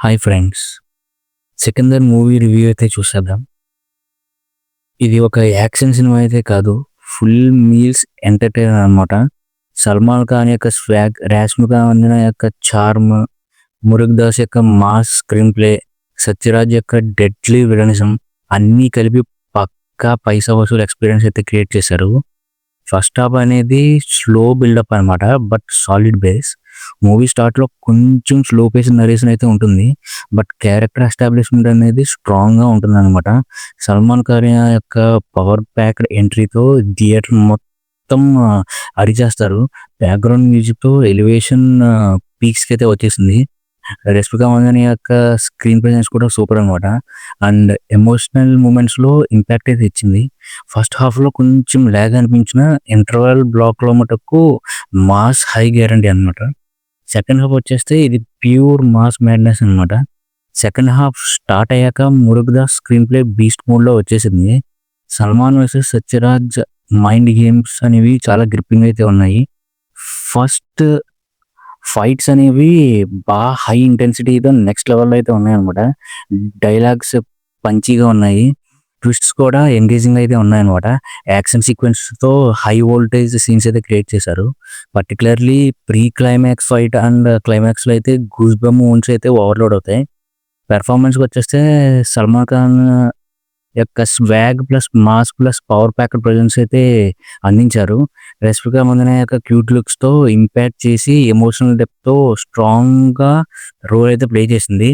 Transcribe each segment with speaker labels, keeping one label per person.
Speaker 1: Hi friends, Sikandar movie review అయితే చూసేద్దాం. ఇది ఒక యాక్షన్ సినిమా అయితే కాదు, ఫుల్ మీల్స్ ఎంటర్టైనర్ అనమాట. సల్మాన్ ఖాన్ యొక్క స్వాగ్, రాష్మిక మందన యొక్క చార్మ్, మురుగదాస్ యొక్క మాస్ స్క్రీన్ ప్లే, సత్యరాజ్ యొక్క డెడ్లీ విలనిజం అన్నీ కలిపి పక్కా పైసా వసూలు ఎక్స్పీరియన్స్ అయితే క్రియేట్ చేశారు. ఫస్ట్ హాఫ్ అనేది స్లో బిల్డప్ అనమాట, బట్ సాలిడ్ బేస్. మూవీ స్టార్ట్లో కొంచెం స్లో పేస్ నరేషన్ అయితే ఉంటుంది, బట్ క్యారెక్టర్ ఎస్టాబ్లిష్మెంట్ అనేది స్ట్రాంగ్గా ఉంటుంది అనమాట. సల్మాన్ ఖాన్ యొక్క పవర్ ప్యాక్డ్ ఎంట్రీతో థియేటర్ మొత్తం అరిచేస్తారు. బ్యాక్గ్రౌండ్ మ్యూజిక్తో ఎలివేషన్ పీక్స్కి అయితే వచ్చేసింది. రష్మిక మందన యొక్క స్క్రీన్ ప్రెజెన్స్ కూడా సూపర్ అనమాట. అండ్ ఎమోషనల్ మూమెంట్స్లో ఇంపాక్ట్ అయితే ఇచ్చింది. ఫస్ట్ హాఫ్లో కొంచెం ల్యాగ్ అనిపించిన ఇంటర్వెల్ బ్లాక్లో మటుకు మాస్ హై గ్యారంటీ అనమాట. సెకండ్ హాఫ్ వచ్చేస్తే ఇది ప్యూర్ మాస్ మ్యాడ్నెస్ అనమాట. సెకండ్ హాఫ్ స్టార్ట్ అయ్యాక మురుగదాస్ స్క్రీన్ ప్లే బీస్ట్ మోడ్లో వచ్చేసింది. Salman versus Sathyaraj mind games అనేవి చాలా గ్రిప్పింగ్ అయితే ఉన్నాయి. ఫస్ట్ ఫైట్స్ అనేవి బాగా హై ఇంటెన్సిటీతో నెక్స్ట్ లెవెల్లో అయితే ఉన్నాయన్నమాట. డైలాగ్స్ పంచీగా ఉన్నాయి, ట్విస్ట్స్ కూడా ఎంగేజింగ్ అయితే ఉన్నాయన్నమాట. యాక్షన్ సీక్వెన్స్తో హై వోల్టేజ్ సీన్స్ అయితే క్రియేట్ చేశారు. Particularly pre climax fight and క్లైమాక్స్లో అయితే గూస్ బమ్ మూమెంట్స్ అయితే ఓవర్లోడ్ అవుతాయి. పెర్ఫార్మెన్స్కి వచ్చేస్తే సల్మాన్ ఖాన్ యొక్క swag plus mass plus power packed presence అయితే అందించారు. రష్మిక మందన యొక్క క్యూట్ లుక్స్తో ఇంపాక్ట్ చేసి ఎమోషనల్ డెప్త్తో స్ట్రాంగ్గా రోల్ అయితే ప్లే చేసింది.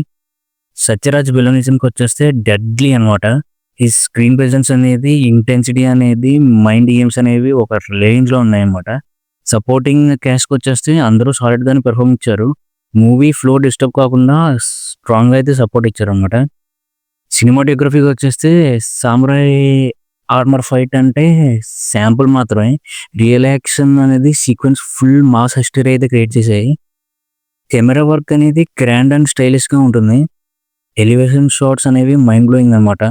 Speaker 1: సత్యరాజ్ విలనిజంకి వచ్చేస్తే డెడ్లీ అనమాట. ఈ స్క్రీన్ ప్రెజెన్స్ అనేది, ఇంటెన్సిటీ అనేది, మైండ్ గేమ్స్ అనేవి ఒక రేంజ్లో ఉన్నాయన్నమాట. సపోర్టింగ్ క్యాస్ట్కి వచ్చేస్తే అందరూ సాలిడ్గానే పెర్ఫామ్ ఇచ్చారు. మూవీ ఫ్లో డిస్టర్బ్ కాకుండా స్ట్రాంగ్గా అయితే సపోర్ట్ ఇచ్చారు అనమాట. సినిమాటోగ్రఫీకి వచ్చేస్తే సామురాయ్ ఆర్మర్ ఫైట్ అంటే శాంపుల్ మాత్రమే. రియల్ యాక్షన్ అనేది సీక్వెన్స్ ఫుల్ మాస్ హిస్టరీ అయితే క్రియేట్ చేశాయి. కెమెరా వర్క్ అనేది గ్రాండ్ అండ్ స్టైలిష్గా ఉంటుంది. ఎలివేషన్ షాట్స్ అనేవి మైండ్ బ్లోయింగ్ అనమాట.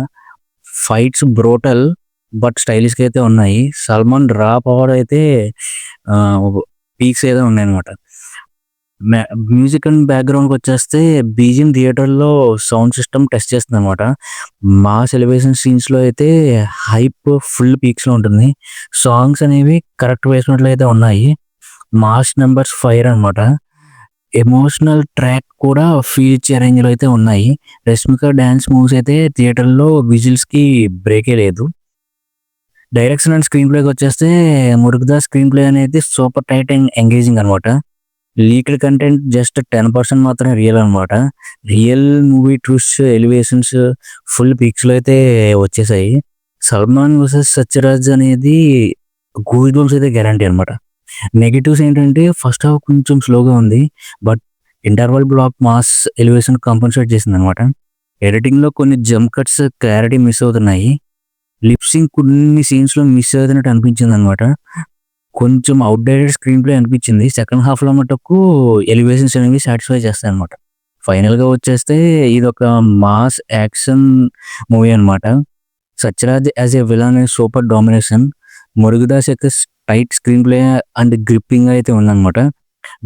Speaker 1: ఫైట్స్ బ్రోటల్ బట్ స్టైలిష్గా అయితే ఉన్నాయి. సల్మాన్ రా పవర్ అయితే పీక్స్ అయితే ఉన్నాయన్నమాట. మ్యూజిక్ అండ్ బ్యాక్గ్రౌండ్కి వచ్చేస్తే బీజిఎం థియేటర్లో సౌండ్ సిస్టమ్ టెస్ట్ చేస్తుంది అనమాట. మాస్ ఎలివేషన్ సీన్స్లో అయితే హైప్ ఫుల్ పీక్స్లో ఉంటుంది. సాంగ్స్ అనేవి కరెక్ట్ వేసినట్లు అయితే ఉన్నాయి. మాస్ నెంబర్స్ ఫైర్ అనమాట. ఎమోషనల్ ట్రాక్ కూడా ఫీల్ ఇచ్చే రేంజ్లో అయితే ఉన్నాయి. రష్మిక డ్యాన్స్ మూవ్స్ అయితే థియేటర్లో విజిల్స్కి బ్రేకే లేదు. డైరెక్షన్ అండ్ స్క్రీన్ ప్లేకి వచ్చేస్తే మురుగదాస్ స్క్రీన్ ప్లే అనేది సూపర్ టైట్ అండ్ ఎంగేజింగ్ అనమాట. లీక్డ్ కంటెంట్ జస్ట్ 10% మాత్రమే రియల్ అనమాట. Real movie twist, elevations full పీక్స్లో అయితే వచ్చేసాయి. సల్మాన్ వర్సెస్ సత్యరాజ్ అనేది గూస్ బంప్స్ అయితే గ్యారంటీ అనమాట. నెగిటివ్స్ ఏంటంటే ఫస్ట్ హాఫ్ కొంచెం స్లోగా ఉంది, but interval block mass elevation compensate చేసింది అనమాట. ఎడిటింగ్లో కొన్ని జంప్ కట్స్ క్లారిటీ మిస్ అవుతున్నాయి. లిప్సింగ్ కొన్ని సీన్స్లో మిస్ అవుతున్నట్టు అనిపించింది అనమాట. కొంచెం అవుట్డేటెడ్ స్క్రీన్ ప్లే అనిపించింది. సెకండ్ హాఫ్లో మటుకు ఎలివేషన్స్ అనేవి సాటిస్ఫై చేస్తాయి అనమాట. ఫైనల్గా వచ్చేస్తే ఇది ఒక మాస్ యాక్షన్ మూవీ అనమాట. Sathyaraj as a villain super domination, Murugadoss యొక్క tight screen play and gripping అయితే ఉందన్నమాట.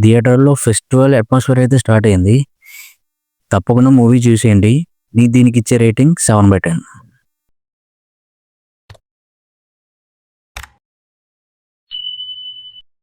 Speaker 1: థియేటర్లో ఫెస్టివల్ అట్మాస్ఫియర్ అయితే స్టార్ట్ అయింది. తప్పకుండా మూవీ చూసేయండి. దీనికి ఇచ్చే రేటింగ్ 7/10.